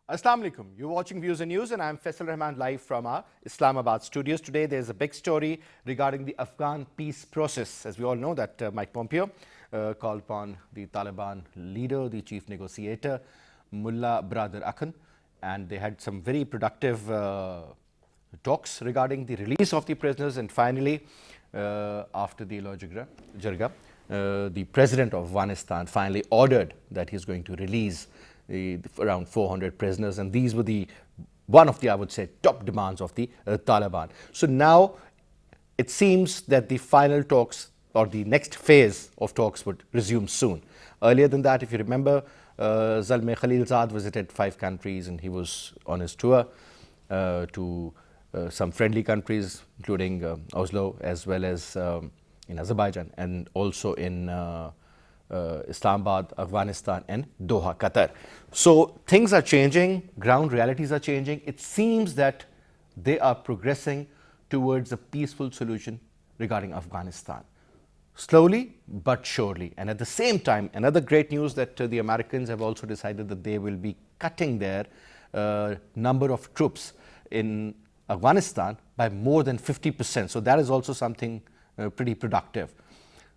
Assalamu alaikum. You're watching Views and News, and I'm Faisal Rahman live from our Islamabad studios. Today, there's a big story regarding the Afghan peace process. As we all know, that Mike Pompeo called upon the Taliban leader, the chief negotiator, Mullah Brother Akhund, and they had some very productive talks regarding the release of the prisoners. And finally, after the Jirga, the president of Afghanistan finally ordered that he's going to release around 400 prisoners, and these were one of the, I would say, top demands of the Taliban. So now it seems that the final talks or the next phase of talks would resume soon. Earlier than that, if you remember, Zalmay Khalilzad visited 5 countries and he was on his tour to some friendly countries, including Oslo, as well as in Azerbaijan, and also in Islamabad, Afghanistan, and Doha, Qatar. So things are changing, ground realities are changing. It seems that they are progressing towards a peaceful solution regarding Afghanistan. Slowly but surely. And at the same time, another great news that the Americans have also decided that they will be cutting their number of troops in Afghanistan by more than 50%. So that is also something pretty productive.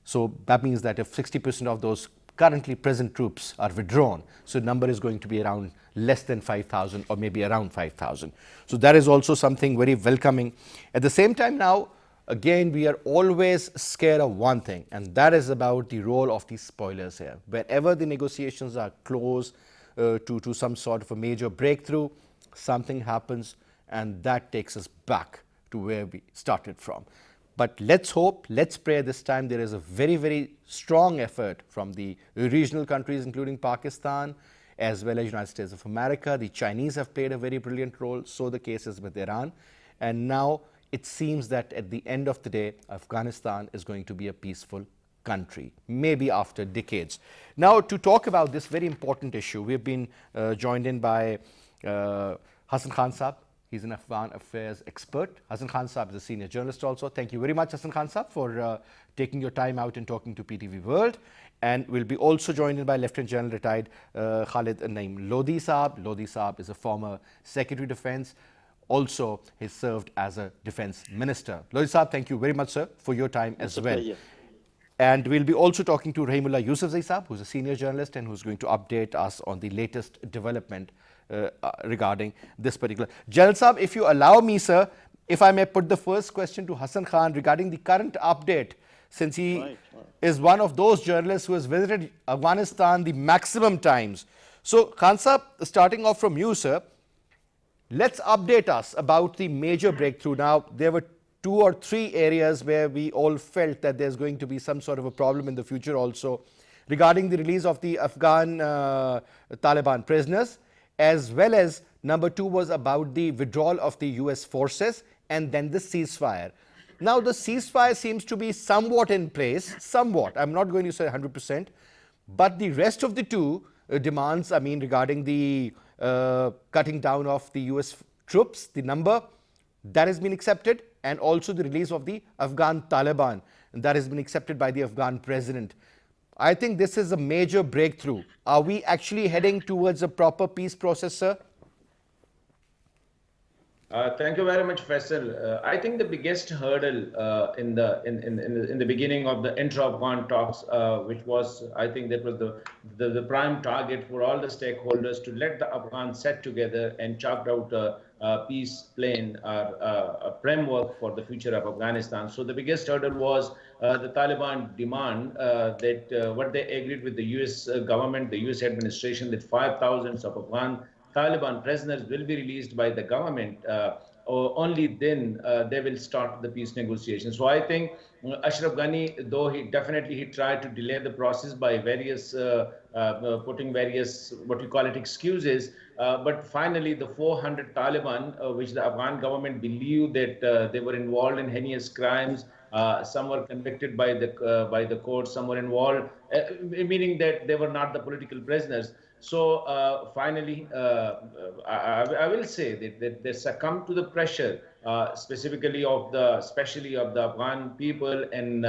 So that means that if 60% of those currently present troops are withdrawn, so the number is going to be around less than 5,000 or maybe around 5,000. So that is also something very welcoming. At the same time now, again, we are always scared of one thing, and that is about the role of the spoilers here. Wherever the negotiations are close to some sort of a major breakthrough, something happens and that takes us back to where we started from. But let's hope, let's pray this time there is a very, very strong effort from the regional countries, including Pakistan, as well as United States of America. The Chinese have played a very brilliant role, so the case is with Iran. And now it seems that at the end of the day, Afghanistan is going to be a peaceful country, maybe after decades. Now, to talk about this very important issue, we've been joined in by Hasan Khan Saab. He's an Afghan affairs expert. Hasan Khan Saab is a senior journalist also. Thank you very much, Hasan Khan Saab, for taking your time out and talking to PTV World. And we'll be also joined in by Lieutenant General retired Khalid Naeem Lodhi Saab. Lodhi Saab is a former Secretary of Defense. Also, he served as a defense minister. Lodhi Saab, thank you very much, sir, for your time as well. And we'll be also talking to Rahimullah Yousafzai Saab, who's a senior journalist and who's going to update us on the latest development regarding this particular. General Saab, if you allow me, sir, if I may put the first question to Hasan Khan regarding the current update, since he is one of those journalists who has visited Afghanistan the maximum times. So, Khan Saab, starting off from you, sir, let's update us about the major breakthrough. Now, there were 2 or 3 areas where we all felt that there's going to be some sort of a problem in the future also regarding the release of the Afghan Taliban prisoners, as well as number 2 was about the withdrawal of the US forces and then the ceasefire. Now, the ceasefire seems to be somewhat in place, somewhat. I'm not going to say 100%, but the rest of the 2 demands, I mean, regarding the cutting down of the US troops, the number, that has been accepted, and also the release of the Afghan Taliban, and that has been accepted by the Afghan president. I think this is a major breakthrough. Are we actually heading towards a proper peace process, sir? Thank you very much, Faisal. I think the biggest hurdle in the beginning of the intra-Afghan talks, which was, I think that was the prime target for all the stakeholders to let the Afghans set together and chalk out a peace plan, a framework for the future of Afghanistan. So the biggest hurdle was the Taliban demand that what they agreed with the US government, the US administration, that 5,000 of Afghan Taliban prisoners will be released by the government. Only then they will start the peace negotiations. So I think Ashraf Ghani, though he tried to delay the process by various putting various what you call it excuses, but finally the 400 Taliban, which the Afghan government believed that they were involved in heinous crimes. Some were convicted by the court. Some were involved, meaning that they were not the political prisoners. So finally, I will say that they succumbed to the pressure, especially of the Afghan people, and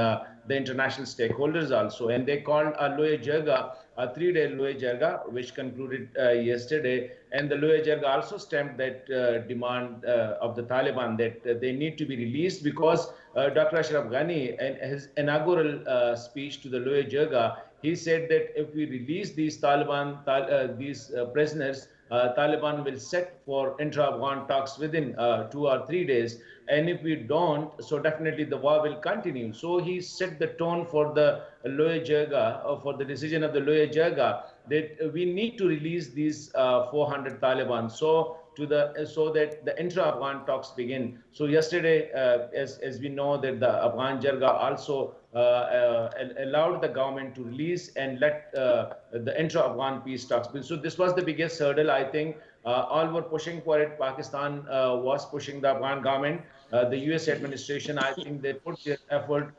the international stakeholders also. And they called a Loya Jirga, a 3-day Loya Jirga, which concluded yesterday. And the Loya Jirga also stamped that demand of the Taliban that they need to be released because Dr. Ashraf Ghani, in his inaugural speech to the Loya Jirga, he said that if we release these these prisoners, Taliban will set for intra-Afghan talks within 2 or 3 days. And if we don't, so definitely the war will continue. So he set the tone for the Loya Jirga, for the decision of the Loya Jirga, that we need to release these 400 Taliban. So that the intra-Afghan talks begin. So yesterday, as we know, that the Afghan Jirga also allowed the government to release and let the intra-Afghan peace talks begin. So this was the biggest hurdle, I think. All were pushing for it. Pakistan was pushing the Afghan government. The US administration, I think they put their effort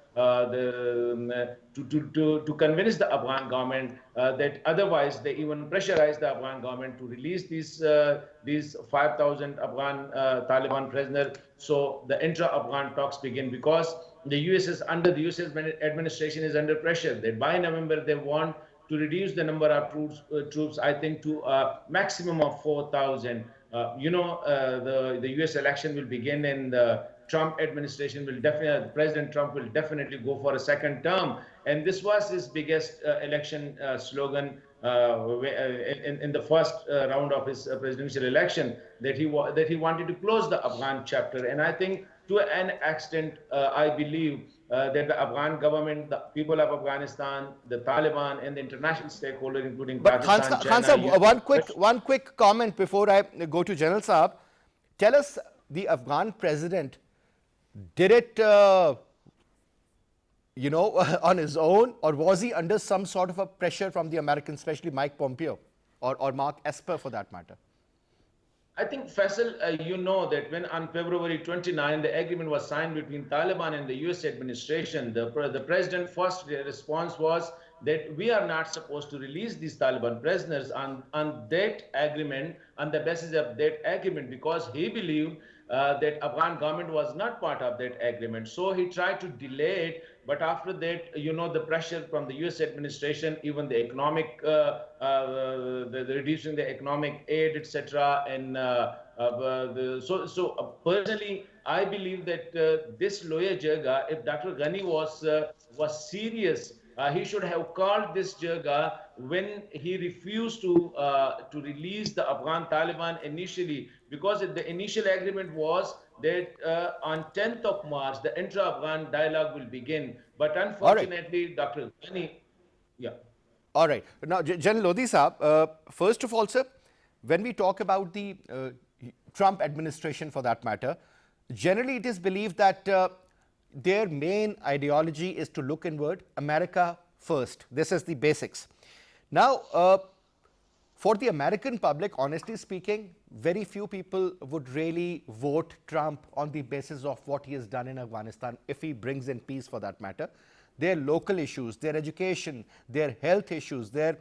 to convince the Afghan government that otherwise they even pressurized the Afghan government to release these 5,000 Afghan Taliban prisoners. So the intra-Afghan talks begin because the US administration is under pressure that by November they want to reduce the number of troops, I think, to a maximum of 4,000. The US election will begin and the Trump administration will definitely, President Trump will definitely go for a second term. And this was his biggest election slogan in the first round of his presidential election, that he wanted to close the Afghan chapter. And I think to an extent, I believe that the Afghan government, the people of Afghanistan, the Taliban, and the international stakeholders, including But Pakistan, Khan China, Sahab, one quick comment before I go to General Saab. Tell us, the Afghan president did it, on his own, or was he under some sort of a pressure from the Americans, especially Mike Pompeo or Mark Esper for that matter? I think, Faisal, you know that when on February 29, the agreement was signed between Taliban and the US administration, the president's first response was that we are not supposed to release these Taliban prisoners on that agreement, on the basis of that agreement, because he believed that Afghan government was not part of that agreement. So he tried to delay it. But after that, the pressure from the US administration, even the economic, the reducing the economic aid, etc. And personally, I believe that this Loya Jirga, if Dr. Ghani was serious, he should have called this Jirga when he refused to release the Afghan Taliban initially, because the initial agreement was that on 10th of March, the intra-Afghan dialogue will begin. But unfortunately, Dr. Ghani, yeah. All right. Now, General Lodhi Saab, first of all, sir, when we talk about the Trump administration for that matter, generally it is believed that their main ideology is to look inward, America first. This is the basics. Now, for the American public, honestly speaking, very few people would really vote Trump on the basis of what he has done in Afghanistan, if he brings in peace for that matter. Their local issues, their education, their health issues, their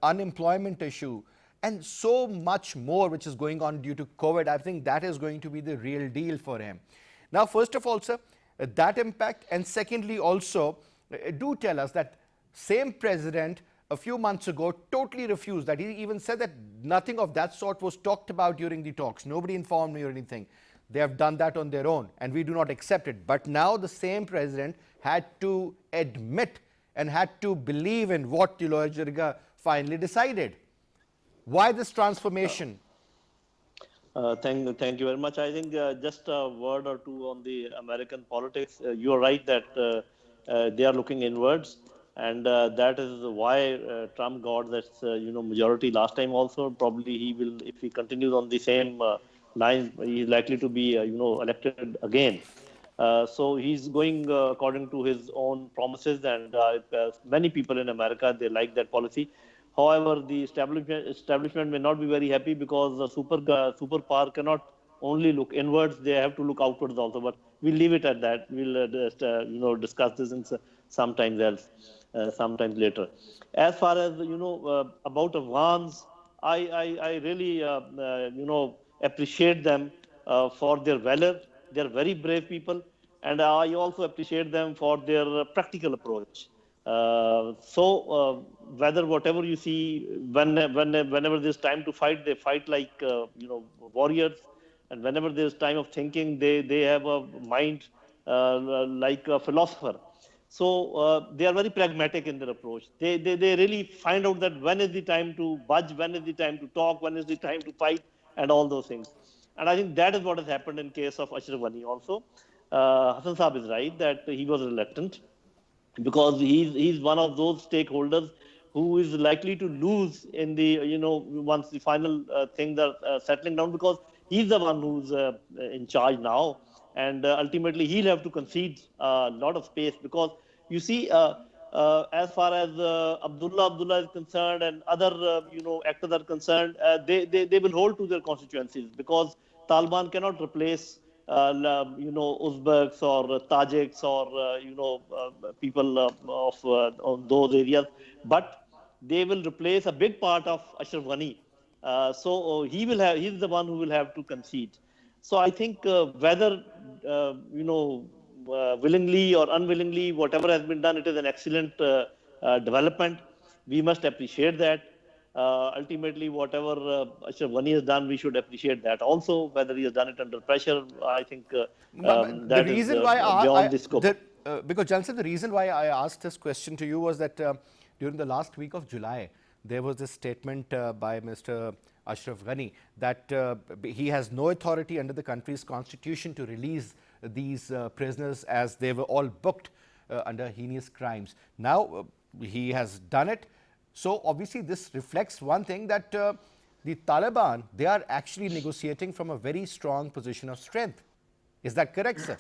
unemployment issue, and so much more which is going on due to COVID, I think that is going to be the real deal for him. Now, first of all, sir, that impact, and secondly also, do tell us that same president a few months ago totally refused that. He even said that nothing of that sort was talked about during the talks. Nobody informed me or anything. They have done that on their own and we do not accept it. But now the same president had to admit and had to believe in what the Loya Jirga finally decided. Why this transformation? Thank you very much. I think just a word or two on the American politics. You are right that they are looking inwards. And that is why Trump got that majority last time also. Probably he will, if he continues on the same lines, he is likely to be elected again. So he's going according to his own promises, and many people in America, they like that policy. However, the establishment may not be very happy because the superpower cannot only look inwards; they have to look outwards also. But we'll leave it at that. We'll discuss this in sometimes else. Sometimes later. As far as about Afghans, I really appreciate them for their valor. They are very brave people, And I also appreciate them for their practical approach. Whether whatever you see, whenever there's time to fight, they fight like warriors, and whenever there's time of thinking, they have a mind like a philosopher. So they are very pragmatic in their approach. They really find out that when is the time to budge, when is the time to talk, when is the time to fight, and all those things. And I think that is what has happened in case of Ashraf Ghani also. Hassan Saab is right that he was reluctant because he's one of those stakeholders who is likely to lose in the once the final things are settling down, because he's the one who's in charge now, and ultimately he'll have to concede a lot of space, because you see as far as Abdullah is concerned and other actors are concerned, they will hold to their constituencies, because Taliban cannot replace Uzbeks or Tajiks or people of those areas, but they will replace a big part of Ashraf Ghani. He's the one who will have to concede. So I think whether willingly or unwillingly, whatever has been done, it is an excellent development. We must appreciate that. Ultimately, whatever Ashraf Ghani has done, we should appreciate that also. Whether he has done it under pressure, I think that is beyond the scope. Because Jalsa, the reason why I asked this question to you was that during the last week of July, there was this statement by Mr. Ashraf Ghani that he has no authority under the country's constitution to release these prisoners, as they were all booked under heinous crimes. Now he has done it. So obviously this reflects one thing, that the Taliban, they are actually negotiating from a very strong position of strength. Is that correct, sir?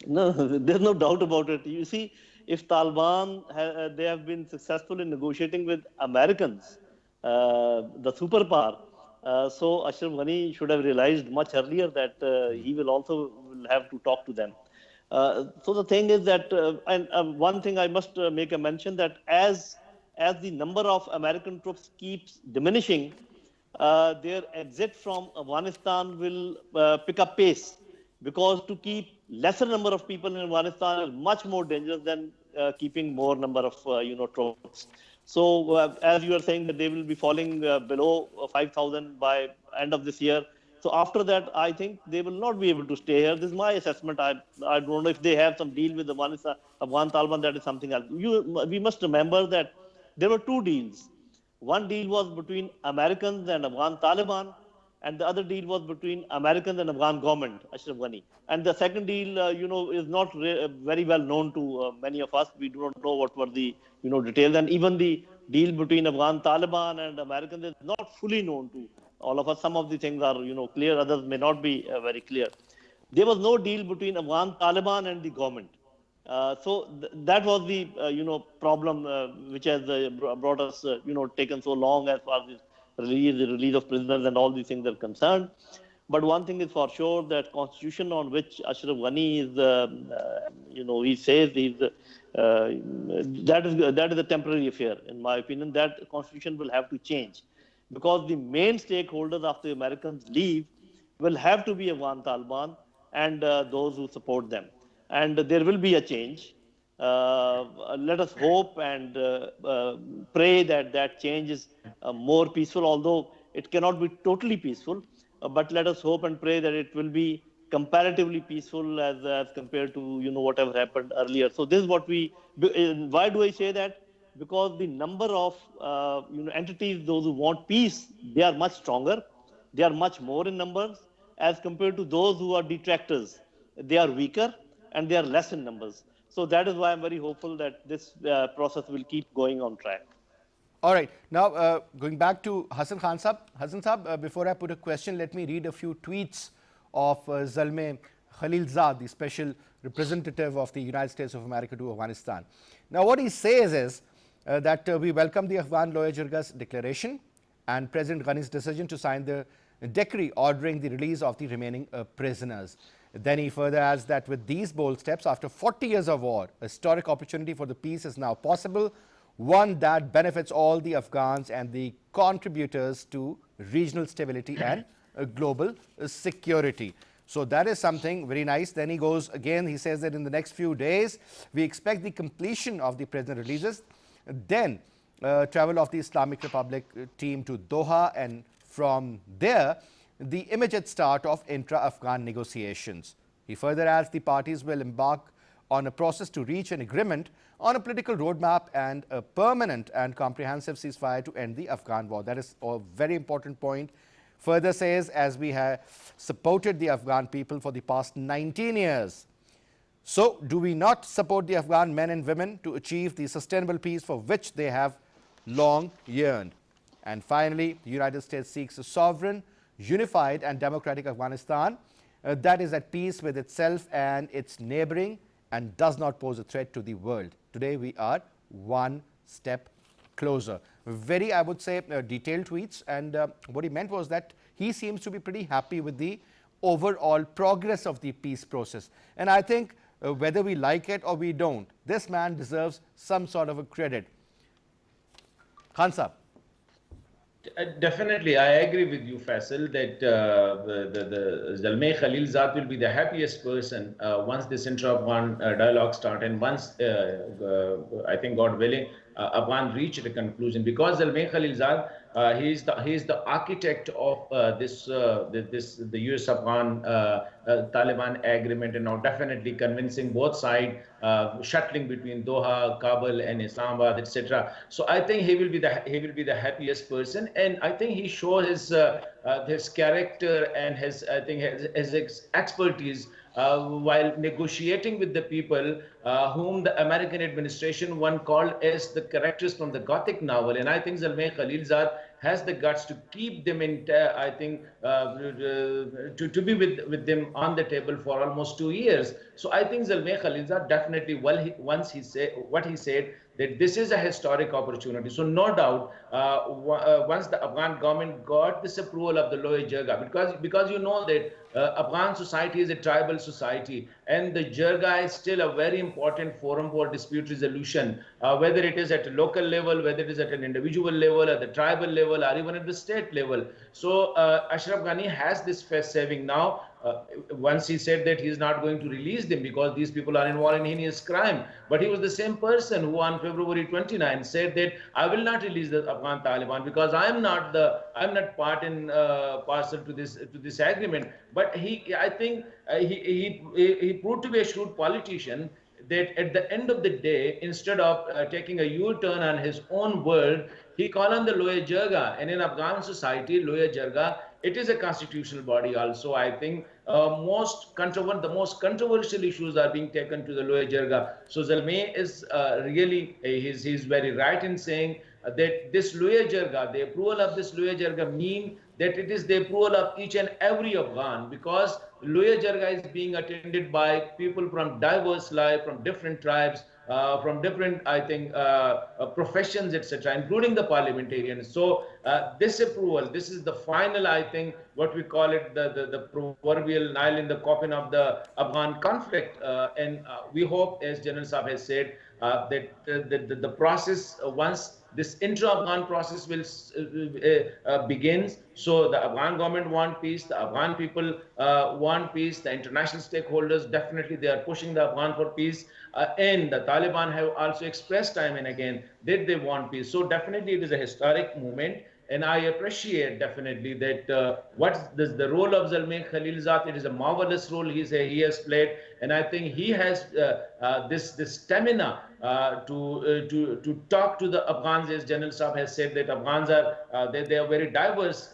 No, there's no doubt about it. You see, if Taliban, they have been successful in negotiating with Americans, the superpower, so Ashraf Ghani should have realized much earlier that he will also have to talk to them. So the thing is that, one thing I must make a mention, that as the number of American troops keeps diminishing, their exit from Afghanistan will pick up pace, because to keep lesser number of people in Afghanistan is much more dangerous than keeping more number of troops. So as you are saying that they will be falling below 5,000 by end of this year. So after that, I think they will not be able to stay here. This is my assessment. I don't know if they have some deal with the Afghan Taliban. That is something else. We must remember that there were two deals. One deal was between Americans and Afghan Taliban, and the other deal was between Americans and Afghan government, Ashraf Ghani. And the second deal, is not very well known to many of us. We do not know what were the, details. And even the deal between Afghan Taliban and Americans is not fully known to all of us. Some of the things are, clear, others may not be very clear. There was no deal between Afghan Taliban and the government. That was the, problem which has brought us, taken so long as far as the release of prisoners and all these things are concerned. But one thing is for sure, that constitution on which Ashraf Ghani is, he says that is a temporary affair. In my opinion, that constitution will have to change, because the main stakeholders after the Americans leave will have to be Afghan Taliban and those who support them. And there will be a change. Let us hope and pray that that change is more peaceful, although it cannot be totally peaceful. But let us hope and pray that it will be comparatively peaceful as compared to whatever happened earlier. So this is what why do I say that? Because the number of entities, those who want peace, they are much stronger. They are much more in numbers as compared to those who are detractors. They are weaker and they are less in numbers. So that is why I'm very hopeful that this process will keep going on track. All right. Now, going back to Hassan Khan Sahab. Hassan Sahab, before I put a question, let me read a few tweets of Zalmay Khalilzad, the special representative of the United States of America to Afghanistan. Now, what he says is that we welcome the Afghan Loya Jirga's declaration and President Ghani's decision to sign the decree ordering the release of the remaining prisoners. Then he further adds that with these bold steps, after 40 years of war, a historic opportunity for the peace is now possible, one that benefits all the Afghans and the contributors to regional stability and global security. So that is something very nice. Then he goes again, he says that in the next few days, we expect the completion of the prisoner releases. Then travel of the Islamic Republic team to Doha, and from there, the immediate start of intra-Afghan negotiations. He further adds the parties will embark on a process to reach an agreement on a political roadmap and a permanent and comprehensive ceasefire to end the Afghan war. That is a very important point. Further says, as we have supported the Afghan people for the past 19 years, so do we not support the Afghan men and women to achieve the sustainable peace for which they have long yearned? And finally, the United States seeks a sovereign, unified and democratic Afghanistan that is at peace with itself and its neighboring and does not pose a threat to the world. Today we are one step closer. Very, I would say, detailed tweets, and what he meant was that he seems to be pretty happy with the overall progress of the peace process. And I think whether we like it or we don't, this man deserves some sort of a credit. Khan Saab. Definitely, I agree with you, Faisal, that the Zalmay Khalilzad will be the happiest person once this intra-Afghan dialogue starts, and once, I think, God willing, Afghan reach the conclusion. Because Zalmay Khalilzad, he is the architect of the US-Afghan Taliban agreement, and now definitely convincing both sides, shuttling between Doha, Kabul, and Islamabad, etc. So I think he will be the happiest person, and I think he shows his character and his expertise while negotiating with the people whom the American administration one called as the characters from the Gothic novel. And I think Zalmay Khalilzad has the guts to keep them in, I think, to be with them on the table for almost 2 years. So I think Zalmay Khalilzad definitely, once he said what he said, that this is a historic opportunity. So no doubt, once the Afghan government got this approval of the Loya Jirga, because you know that Afghan society is a tribal society, and the Jirga is still a very important forum for dispute resolution, whether it is at a local level, whether it is at an individual level, at the tribal level, or even at the state level. So Ashraf Ghani has this face saving now. Once he said that he is not going to release them because these people are involved in heinous crime. But he was the same person who on February 29 said that I will not release the Afghan Taliban because I am not part and parcel to this agreement. But I think he proved to be a shrewd politician, that at the end of the day, instead of taking a U-turn on his own word, he called on the Loya Jirga. And in Afghan society, Loya Jirga, it is a constitutional body also. I think the most controversial issues are being taken to the Loya Jirga. So Zalmay is really, he's very right in saying that this Loya Jirga, the approval of this Loya Jirga mean that it is the approval of each and every Afghan, because Loya Jirga is being attended by people from diverse life, from different tribes, from different, I think, professions, etc., including the parliamentarians. So this approval, this is the final, I think, what we call it, the proverbial nail in the coffin of the Afghan conflict. And we hope, as General Saab has said, that the process, once this intra-Afghan process will begins. So the Afghan government want peace, the Afghan people want peace, the international stakeholders definitely they are pushing the Afghan for peace, and the Taliban have also expressed time and again that they want peace. So definitely it is a historic moment. And I appreciate definitely that what the role of Zalmay Khalilzad, it is a marvelous role he has played, and I think he has this stamina to talk to the Afghans, as General Saab has said that Afghans are they are very diverse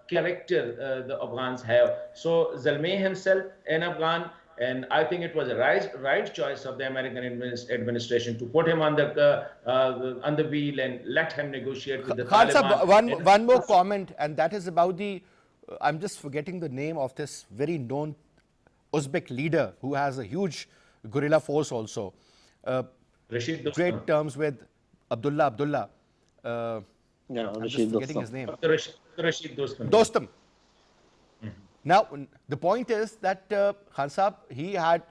character the Afghans have. So Zalmay himself an Afghan. And I think it was a right choice of the American administration to put him on the wheel and let him negotiate with the Khan Taliban. one more comment, and that is about the, I'm just forgetting the name of this very known Uzbek leader who has a huge guerrilla force also. Rashid Dostum. Great terms with Abdullah. Yeah, I'm just Rashid forgetting Dostum. his name. Rashid Dostum. Dostum. Now, the point is that Khan Saab, he had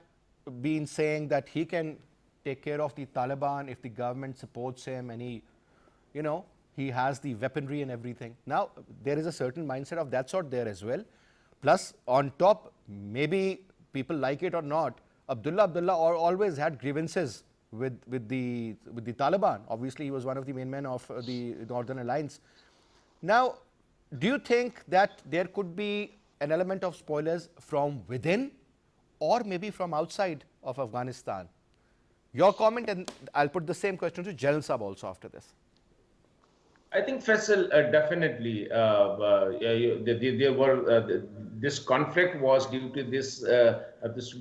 been saying that he can take care of the Taliban if the government supports him, and he has the weaponry and everything. Now, there is a certain mindset of that sort there as well. Plus, on top, maybe people like it or not, Abdullah always had grievances with the Taliban. Obviously, he was one of the main men of the Northern Alliance. Now, do you think that there could be an element of spoilers from within or maybe from outside of Afghanistan? Your comment, and I'll put the same question to General Saab also after this. I think Faisal, definitely yeah, there were this conflict was due to this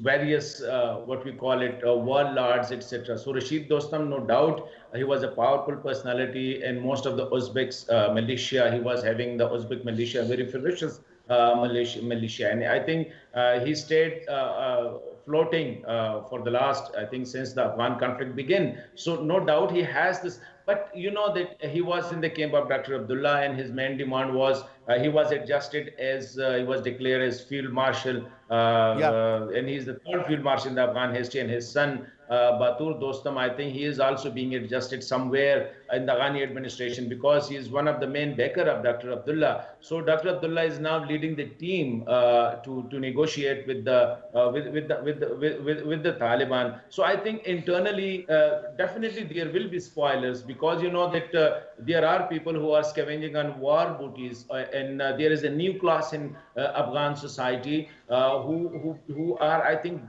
various what we call it warlords, etc. So Rashid Dostum, no doubt, he was a powerful personality, and most of the Uzbeks militia, he was having the Uzbek militia, very ferocious militia, and I think he stayed floating for the last, I think, since the Afghan conflict began. So no doubt he has this. But you know that he was in the camp of Dr. Abdullah, and his main demand was he was adjusted as he was declared as field marshal, Yeah. and he's the third field marshal in the Afghan history. And his son Batur Dostum, I think he is also being adjusted somewhere in the Ghani administration because he is one of the main backer of Dr. Abdullah. So Dr. Abdullah is now leading the team to negotiate with the Taliban. So I think internally, definitely there will be spoilers because you know that there are people who are scavenging on war booties, and there is a new class in Afghan society who are, I think,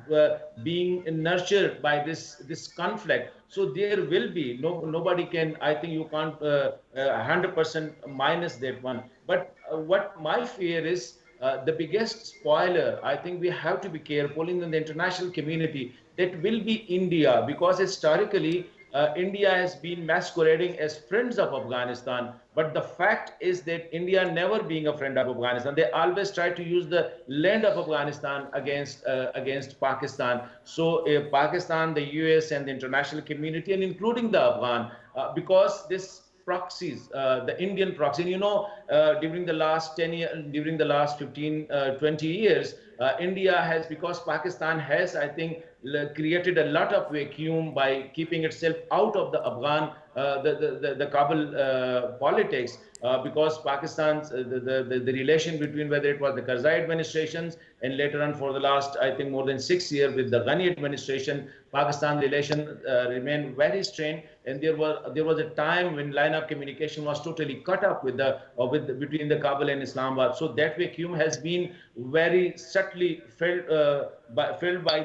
being nurtured by this conflict. So there will be nobody can. I think you can't 100% minus that one. But what my fear is. The biggest spoiler, I think we have to be careful in the international community, that will be India, because historically India has been masquerading as friends of Afghanistan. But the fact is that India never being a friend of Afghanistan. They always try to use the land of Afghanistan against Pakistan. So Pakistan, the US, and the international community, and including the Afghan, because this proxies, the Indian proxy. And you know, during the last 10 years, during the last 15, 20 years, India has, because Pakistan has, I think, created a lot of vacuum by keeping itself out of the Afghan, the Kabul politics, because Pakistan's, the relation between whether it was the Karzai administrations and later on for the last, I think, more than 6 years with the Ghani administration, Pakistan relation remained very strained, and there was a time when line of communication was totally cut off between the Kabul and Islamabad. So that vacuum has been very subtly filled by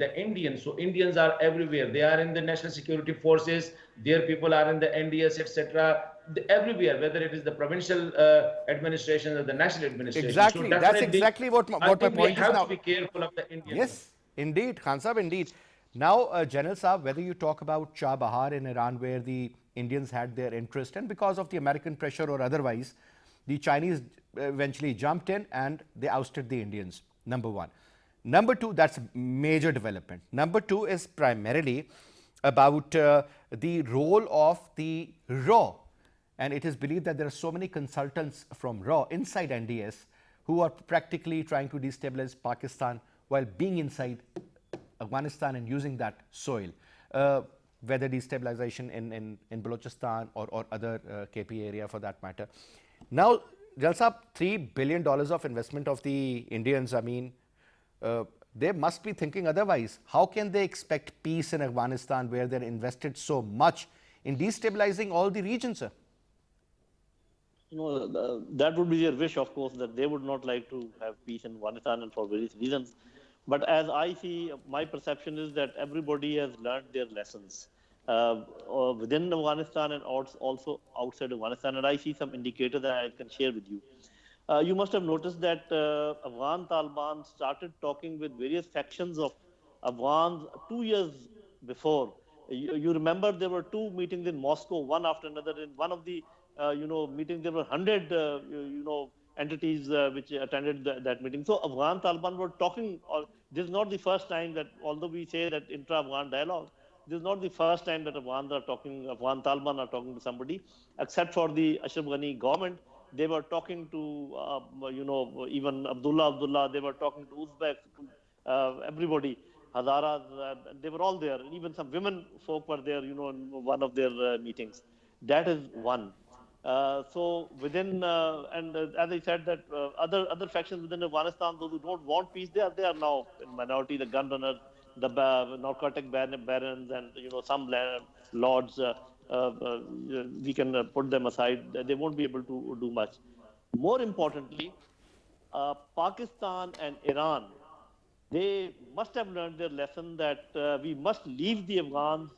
the Indians. So Indians are everywhere. They are in the national security forces. Their people are in the NDS, etc. Everywhere, whether it is the provincial administration or the national administration. Exactly. So That's exactly what my point is now. we have to be careful of the Indians. Yes, indeed, Khan Saab, indeed. Now, General Saab, whether you talk about Chabahar in Iran, where the Indians had their interest, and because of the American pressure or otherwise, the Chinese eventually jumped in and they ousted the Indians, number one. Number two, that's major development. Number two is primarily about the role of the RAW. And it is believed that there are so many consultants from RAW inside NDS who are practically trying to destabilize Pakistan while being inside Afghanistan and using that soil, whether destabilization in Balochistan or other KP area for that matter. Now, Jalsa, $3 billion of investment of the Indians, I mean, they must be thinking otherwise. How can they expect peace in Afghanistan where they're invested so much in destabilizing all the regions, sir? You know, that would be their wish, of course, that they would not like to have peace in Afghanistan and for various reasons. But as I see, my perception is that everybody has learned their lessons within Afghanistan and also outside Afghanistan. And I see some indicators that I can share with you. You must have noticed that Afghan Taliban started talking with various factions of Afghans 2 years before. You remember there were two meetings in Moscow, one after another. In one of the meetings, there were 100 entities which attended that meeting. So Afghan Taliban were talking. This is not the first time that, although we say that intra-Afghan dialogue, this is not the first time that Afghan Taliban are talking to somebody, except for the Ashraf Ghani government. They were talking to, even Abdullah. They were talking to Uzbeks, everybody, Hazaras. They were all there. Even some women folk were there, in one of their meetings. That is one. So within and as I said that other factions within Afghanistan, those who don't want peace, they are now in minority. The gun runners, the narcotic barons, and some lords. We can put them aside. They won't be able to do much. More importantly, Pakistan and Iran, they must have learned their lesson that we must leave the Afghans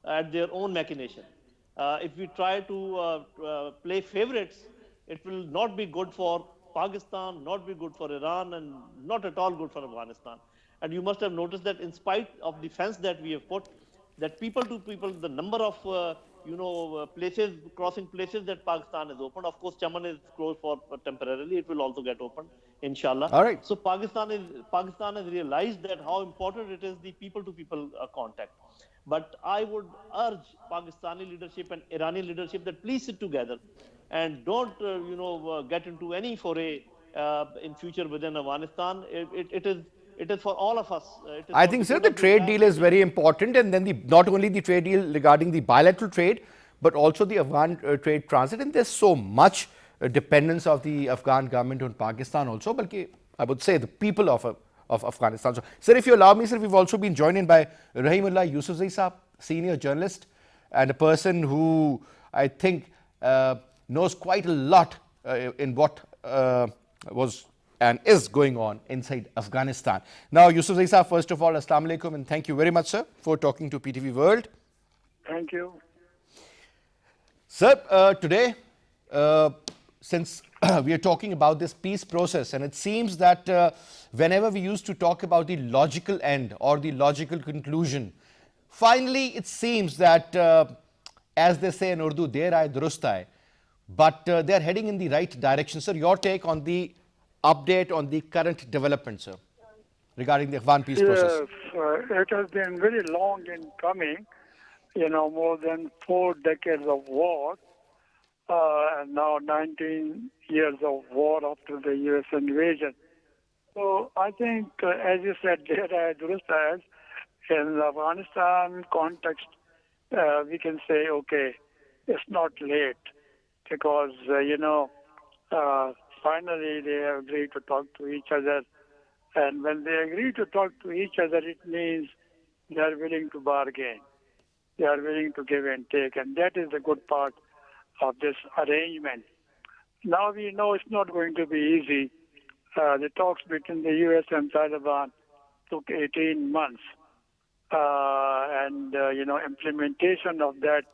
at their own machination. If we try to play favorites, it will not be good for Pakistan, not be good for Iran, and not at all good for Afghanistan. And you must have noticed that in spite of the fence that we have put, that people to people, the number of places, crossing places that Pakistan has opened. Of course, Chaman is closed for temporarily. It will also get opened, inshallah. All right. So Pakistan has realized that how important it is the people to people contact. But I would urge Pakistani leadership and Iranian leadership that please sit together and don't get into any foray in future within Afghanistan. It is for all of us. It is I for think, the sir, good the of the trade entire deal is very country. important, and then not only the trade deal regarding the bilateral trade, but also the Afghan trade transit. And there's so much dependence of the Afghan government on Pakistan also, but I would say the people of Afghanistan. So, sir, if you allow me, sir, we've also been joined in by Rahimullah Yusufzai Saab, senior journalist, and a person who I think knows quite a lot in what was and is going on inside Afghanistan. Now, Yusuf Zaisa, first of all, Assalamu alaikum, and thank you very much, sir, for talking to PTV World. Thank you. Sir, today, since we are talking about this peace process, and it seems that whenever we used to talk about the logical end or the logical conclusion, finally it seems that, as they say in Urdu, der aaye durust aaye, but they are heading in the right direction. Sir, your take on the update on the current development, sir, regarding the Afghan peace process? Yes, it has been very long in coming, more than 4 decades of war, and now 19 years of war after the U.S. invasion. So I think, as you said, in the Afghanistan context, we can say, okay, it's not late because, finally they have agreed to talk to each other. And when they agree to talk to each other, it means they are willing to bargain. They are willing to give and take. And that is the good part of this arrangement. Now we know it's not going to be easy. The talks between the U.S. and Taliban took 18 months. Implementation of that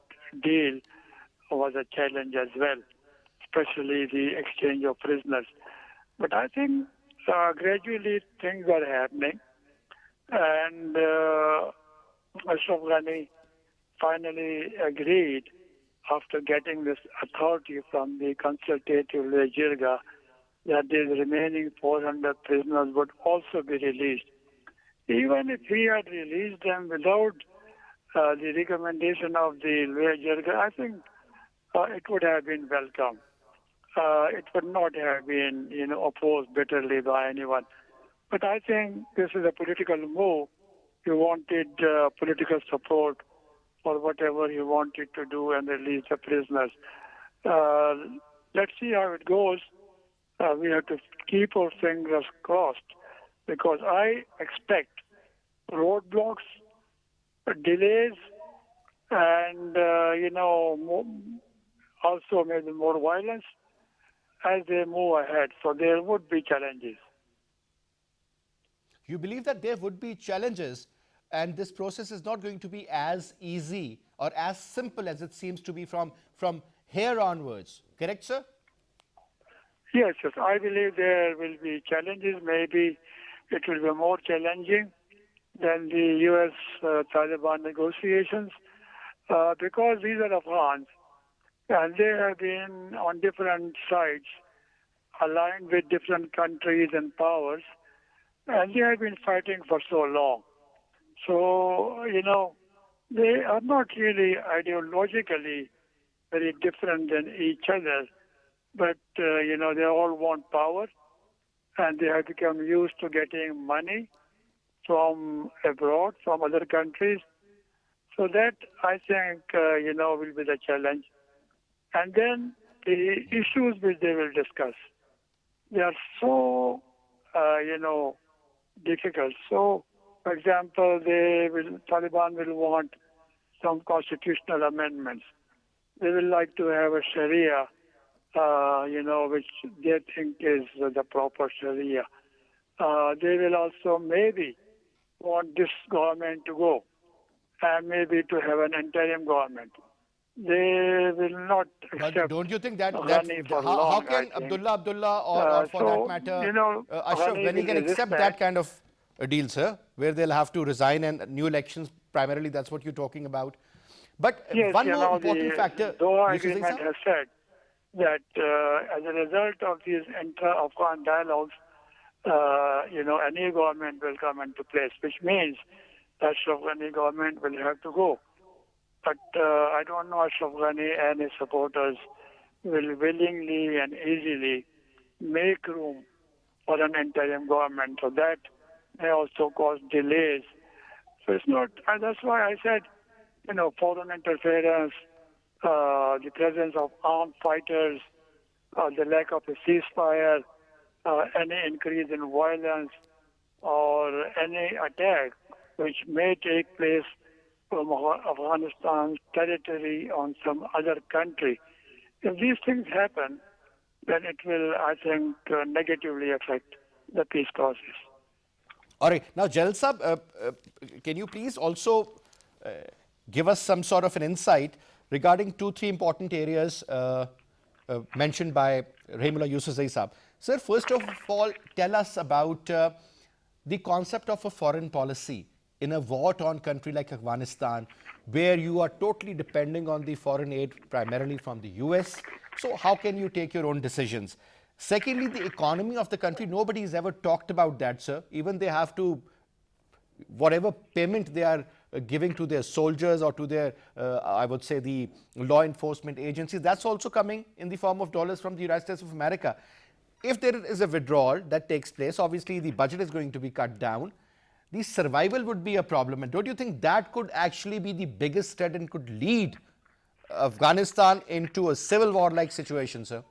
deal was a challenge as well, especially the exchange of prisoners. But I think gradually things are happening. And Ashraf Ghani finally agreed, after getting this authority from the consultative Jirga, that the remaining 400 prisoners would also be released. Even if he had released them without the recommendation of the Jirga, I think it would have been welcome. It would not have been, opposed bitterly by anyone. But I think this is a political move. He wanted political support for whatever he wanted to do and release the prisoners. Let's see how it goes. We have to keep our fingers crossed because I expect roadblocks, delays, and, also maybe more violence as they move ahead. So there would be challenges. You believe that there would be challenges and this process is not going to be as easy or as simple as it seems to be from here onwards. Correct, sir? Yes. I believe there will be challenges. Maybe it will be more challenging than the U.S.-Taliban negotiations because these are Afghans and they have been on different sides, aligned with different countries and powers, and they have been fighting for so long. So, they are not really ideologically very different than each other, but, they all want power and they have become used to getting money from abroad, from other countries. So that, I think, will be the challenge. And then the issues which they will discuss, they are so, difficult. So, for example, Taliban will want some constitutional amendments. They will like to have a Sharia, which they think is the proper Sharia. They will also maybe want this government to go and maybe to have an interim government. They will not But accept don't you think that Ghani for how long, I can think. Abdullah or for that matter Ashraf Ghani Ghani will can resist accept that kind of a deal, sir, where they'll have to resign and new elections? Primarily, that's what you're talking about. But Yes, one more important the factor. Doha You should say, Agreement sir? has said that as a result of these intra-Afghan dialogues, any government will come into place, which means that Ashraf Ghani government will have to go. But I don't know Ashraf Ghani and his supporters will willingly and easily make room for an interim government. So that may also cause delays. So it's not, and that's why I said, foreign interference, the presence of armed fighters, the lack of a ceasefire, any increase in violence, or any attack which may take place from Afghanistan's territory on some other country. If these things happen, then it will, I think, negatively affect the peace process. All right. Now, Jalal Sahab, can you please also give us some sort of an insight regarding 2-3 important areas mentioned by Rahimullah Yousafzai Sahab? Sir, first of all, tell us about the concept of a foreign policy in a war-torn country like Afghanistan, where you are totally depending on the foreign aid primarily from the US. So how can you take your own decisions? Secondly, the economy of the country, nobody has ever talked about that, sir. Even they have to, whatever payment they are giving to their soldiers or to their, I would say, the law enforcement agencies, that's also coming in the form of dollars from the United States of America. If there is a withdrawal that takes place, obviously the budget is going to be cut down. The survival would be a problem. And don't you think that could actually be the biggest threat and could lead Afghanistan into a civil war-like situation, sir?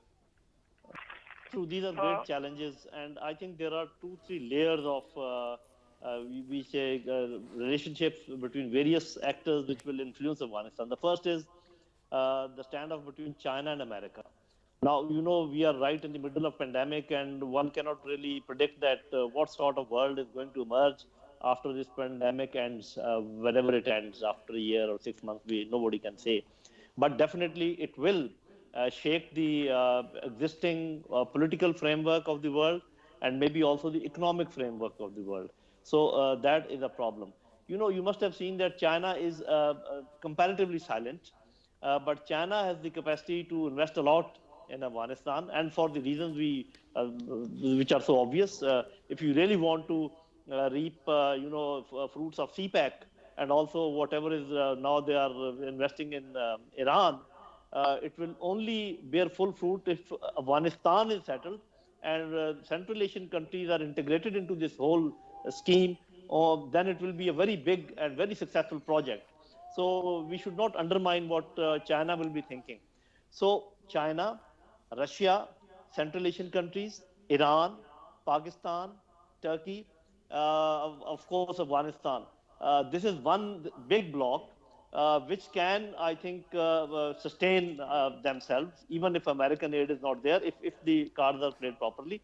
True, these are great challenges, and I think there are 2-3 layers of we say relationships between various actors which will influence Afghanistan. The first is the standoff between China and America. Now, we are right in the middle of pandemic, and one cannot really predict that what sort of world is going to emerge after this pandemic ends, whenever it ends, after a year or 6 months, nobody can say. But definitely it will shake the existing political framework of the world and maybe also the economic framework of the world. So that is a problem. You must have seen that China is comparatively silent, but China has the capacity to invest a lot in Afghanistan, and for the reasons which are so obvious. If you really want to reap, fruits of CPEC, and also whatever is now they are investing in Iran, it will only bear full fruit if Afghanistan is settled and Central Asian countries are integrated into this whole scheme. Then it will be a very big and very successful project. So we should not undermine what China will be thinking. So China, Russia, Central Asian countries, Iran, Pakistan, Turkey, of course Afghanistan. This is one big bloc which can, I think, sustain themselves, even if American aid is not there, if the cards are played properly.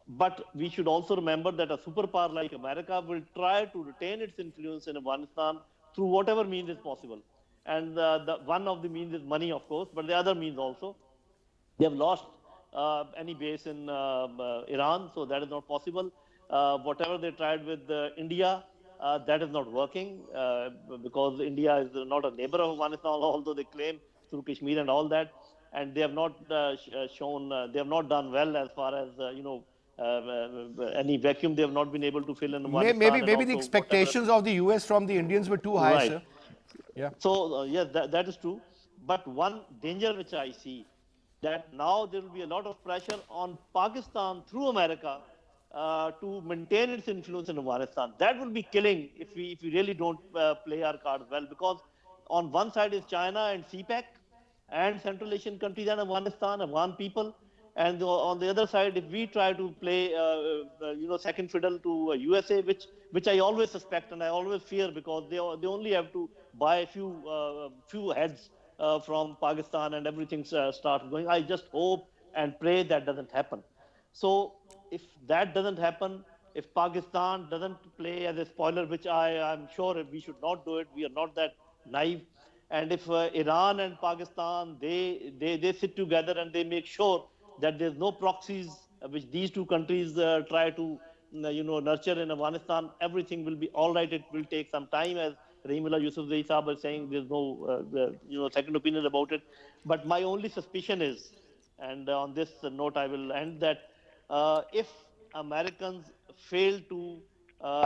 But we should also remember that a superpower like America will try to retain its influence in Afghanistan through whatever means is possible. And the one of the means is money, of course, but the other means also. They have lost any base in Iran, so that is not possible. Whatever they tried with India, that is not working because India is not a neighbor of Afghanistan, although they claim through Kashmir and all that. And they have not shown, they have not done well as far as, any vacuum they have not been able to fill in Afghanistan. Maybe the expectations of the US from the Indians were too high, right. sir. Yeah. So, yes, that is true. But one danger which I see, that now there will be a lot of pressure on Pakistan through America to maintain its influence in Afghanistan. That will be killing if we really don't play our cards well, because on one side is China and CPEC, and Central Asian countries and Afghanistan, Afghan people. And on the other side, if we try to play, second fiddle to USA, which I always suspect and I always fear, because they only have to buy a few heads from Pakistan and everything starts going. I just hope and pray that doesn't happen. So if that doesn't happen, if Pakistan doesn't play as a spoiler, which I am sure we should not do it, we are not that naive. And if Iran and Pakistan they sit together and they make sure that there's no proxies which these two countries try to nurture in Afghanistan, everything will be all right. It will take some time, as Rahimullah Yusufzai Saab is saying. There's no second opinion about it. But my only suspicion is, and on this note I will end, that if Americans fail to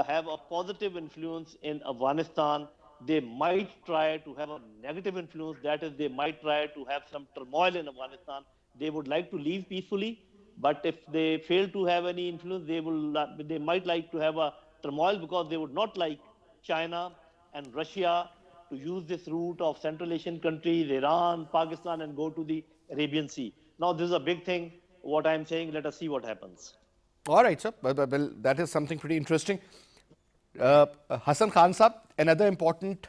have a positive influence in Afghanistan, they might try to have a negative influence. That is, they might try to have some turmoil in Afghanistan. They would like to leave peacefully, but if they fail to have any influence, they might like to have a turmoil, because they would not like China and Russia to use this route of Central Asian countries, Iran, Pakistan, and go to the Arabian Sea. Now, this is a big thing. What I'm saying, let us see what happens. All right, sir. Well, that is something pretty interesting. Hassan Khan Saab, another important,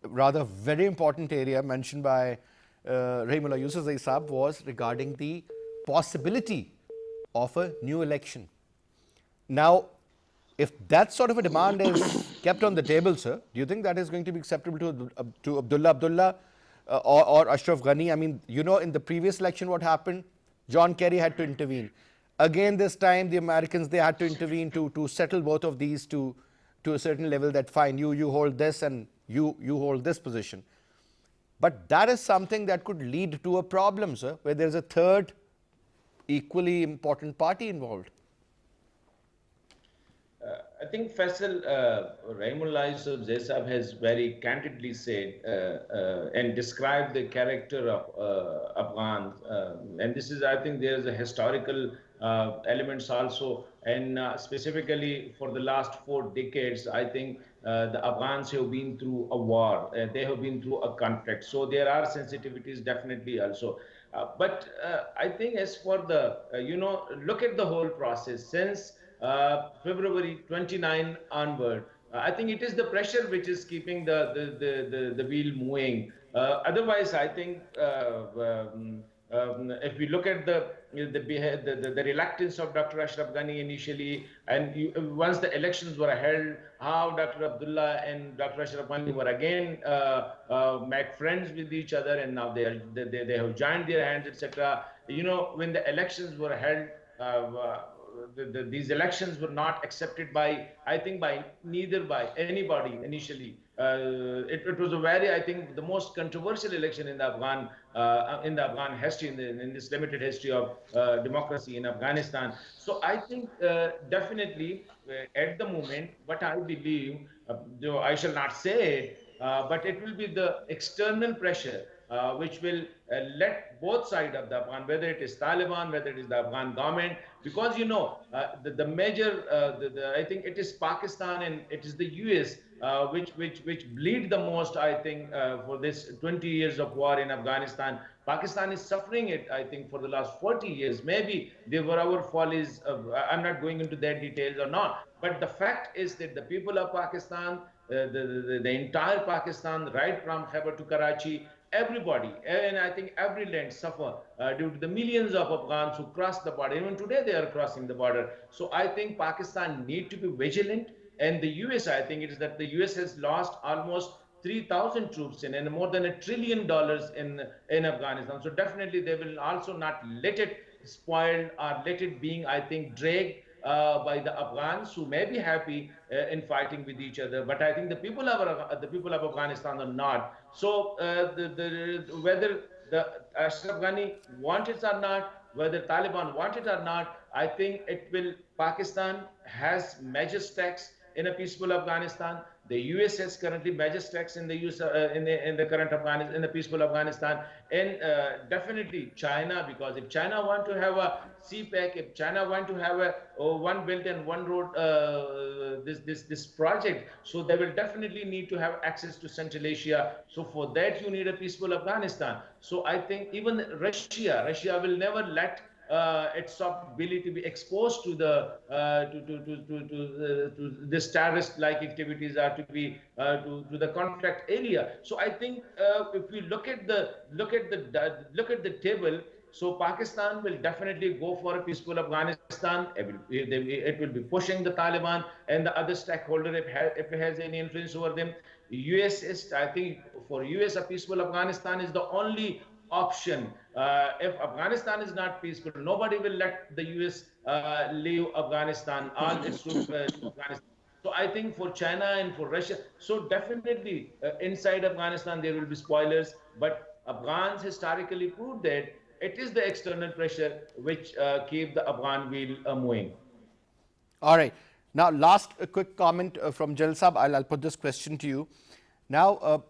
rather very important area mentioned by Rahimullah Yusufzai Saab was regarding the possibility of a new election. Now, if that sort of a demand is kept on the table, sir, do you think that is going to be acceptable to Abdullah Abdullah or Ashraf Ghani? I mean, in the previous election, what happened? John Kerry had to intervene. Again, this time, the Americans, they had to intervene to settle both of these to a certain level, that fine, you hold this and you hold this position. But that is something that could lead to a problem, sir, where there's a third equally important party involved. I think Faisal, Rahimullah Yusufzai Saab has very candidly said and described the character of Afghans. And this is, I think, there is a historical elements also. And specifically for the last 4 decades, I think the Afghans have been through a war. They have been through a conflict. So there are sensitivities definitely also. But I think as for the, look at the whole process since February 29 onward. I think it is the pressure which is keeping the wheel moving. Otherwise, I think if we look at the reluctance of Dr. Ashraf Ghani initially, and once the elections were held, how Dr. Abdullah and Dr. Ashraf Ghani were again make friends with each other, and now they have joined their hands, etc. When the elections were held, these elections were not accepted by neither by anybody initially. It was a very, I think, the most controversial election in the Afghan history, in this limited history of democracy in Afghanistan. So I think definitely at the moment, what I believe, though I shall not say it, but it will be the external pressure which will let both sides of the Afghan, whether it is Taliban, whether it is the Afghan government, because the major, I think it is Pakistan and it is the US which bleed the most, I think, for this 20 years of war in Afghanistan. Pakistan is suffering it, I think, for the last 40 years. Maybe there were our follies. I'm not going into their details or not. But the fact is that the people of Pakistan, the entire Pakistan, right from Khyber to Karachi, everybody, and I think every land suffer due to the millions of Afghans who cross the border. Even today they are crossing the border. So I think Pakistan need to be vigilant. And the US, I think it is that the US has lost almost 3,000 troops and more than $1 trillion in Afghanistan. So definitely they will also not let it spoil or let it being, I think, dragged by the Afghans, who may be happy in fighting with each other, but I think the people of Afghanistan are not. So whether the Ashraf Ghani want it or not, whether Taliban want it or not, I think Pakistan has major stakes, in a peaceful Afghanistan. The US has currently major stakes in the use in the current Afghanistan, in the peaceful Afghanistan, and definitely China, because if China want to have a CPEC, if China want to have a one belt and one road this project, so they will definitely need to have access to Central Asia. So for that you need a peaceful Afghanistan. So I think even Russia will never let its soft ability to be exposed to the to this terrorist-like activities are to be to the conflict area. So I think if we look at the table, so Pakistan will definitely go for a peaceful Afghanistan. It will be pushing the Taliban and the other stakeholder if it has any influence over them. US is, I think, for US a peaceful Afghanistan is the only option. If Afghanistan is not peaceful, nobody will let the US leave Afghanistan, all its troops Afghanistan. So I think for China and for Russia, so definitely inside Afghanistan there will be spoilers, but Afghans historically proved that it is the external pressure which keep the Afghan wheel moving. All right. Now, last quick comment from Jalal Sahab. I'll put this question to you. Now,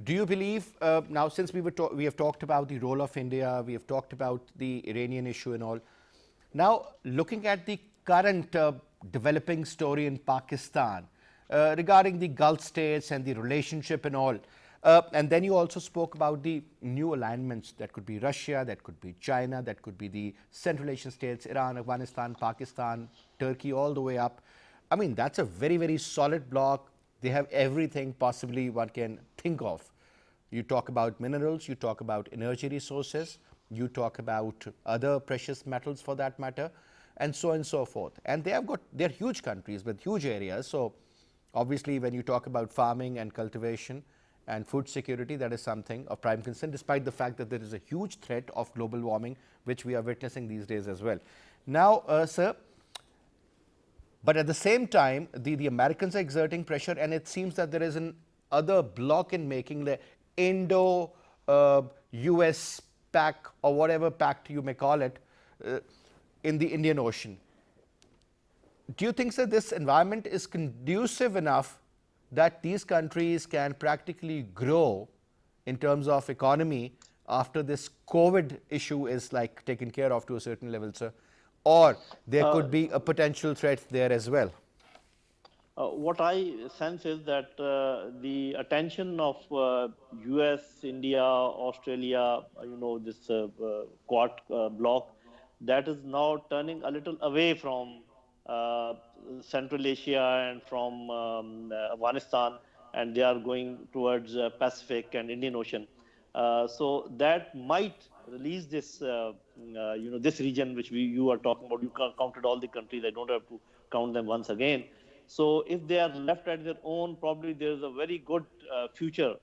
do you believe, now since we have talked about the role of India, we have talked about the Iranian issue and all. Now, looking at the current developing story in Pakistan regarding the Gulf states and the relationship and all, and then you also spoke about the new alignments that could be Russia, that could be China, that could be the Central Asian states, Iran, Afghanistan, Pakistan, Turkey, all the way up. I mean, that's a very, very solid bloc. They have everything possibly one can think of. You talk about minerals, you talk about energy resources, you talk about other precious metals for that matter, and so on and so forth. And they're huge countries with huge areas. So obviously when you talk about farming and cultivation and food security, that is something of prime concern, despite the fact that there is a huge threat of global warming, which we are witnessing these days as well. Now, sir, but at the same time, the Americans are exerting pressure, and it seems that there is an other block in making, the Indo-US pact, or whatever pact you may call it, in the Indian Ocean. Do you think that this environment is conducive enough that these countries can practically grow in terms of economy after this COVID issue is like taken care of to a certain level, sir? Or there could be a potential threat there as well? What I sense is that the attention of US, India, Australia, this Quad bloc, that is now turning a little away from Central Asia and from Afghanistan, and they are going towards Pacific and Indian Ocean. So that might release this, this region which you are talking about. You counted all the countries. I don't have to count them once again. So if they are left at their own, probably there is a very good future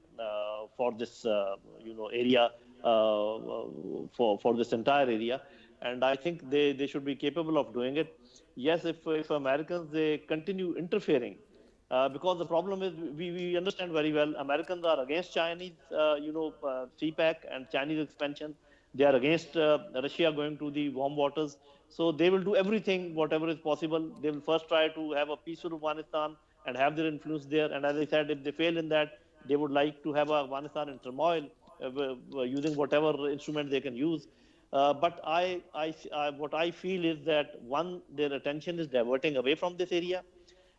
for this, area, for this entire area. And I think they should be capable of doing it. Yes, if Americans, they continue interfering, because the problem is we understand very well, Americans are against Chinese, CPEC and Chinese expansion. They are against Russia going to the warm waters. So they will do everything, whatever is possible. They will first try to have a peaceful Afghanistan and have their influence there. And as I said, if they fail in that, they would like to have Afghanistan in turmoil, using whatever instrument they can use. But what I feel is that, one, their attention is diverting away from this area.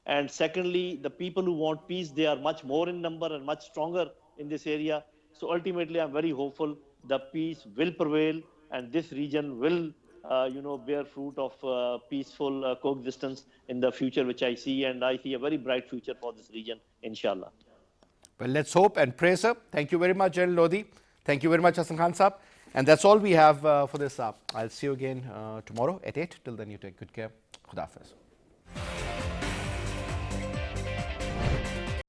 And secondly, the people who want peace, they are much more in number and much stronger in this area. So ultimately, I'm very hopeful the peace will prevail and this region will, bear fruit of peaceful coexistence in the future, which I see. And I see a very bright future for this region, inshallah. Well, let's hope and pray, sir. Thank you very much, General Lodhi. Thank you very much, Hasan Khan Saab. And that's all we have for this. I'll see you again tomorrow at 8. Till then, you take good care. Khuda Hafiz.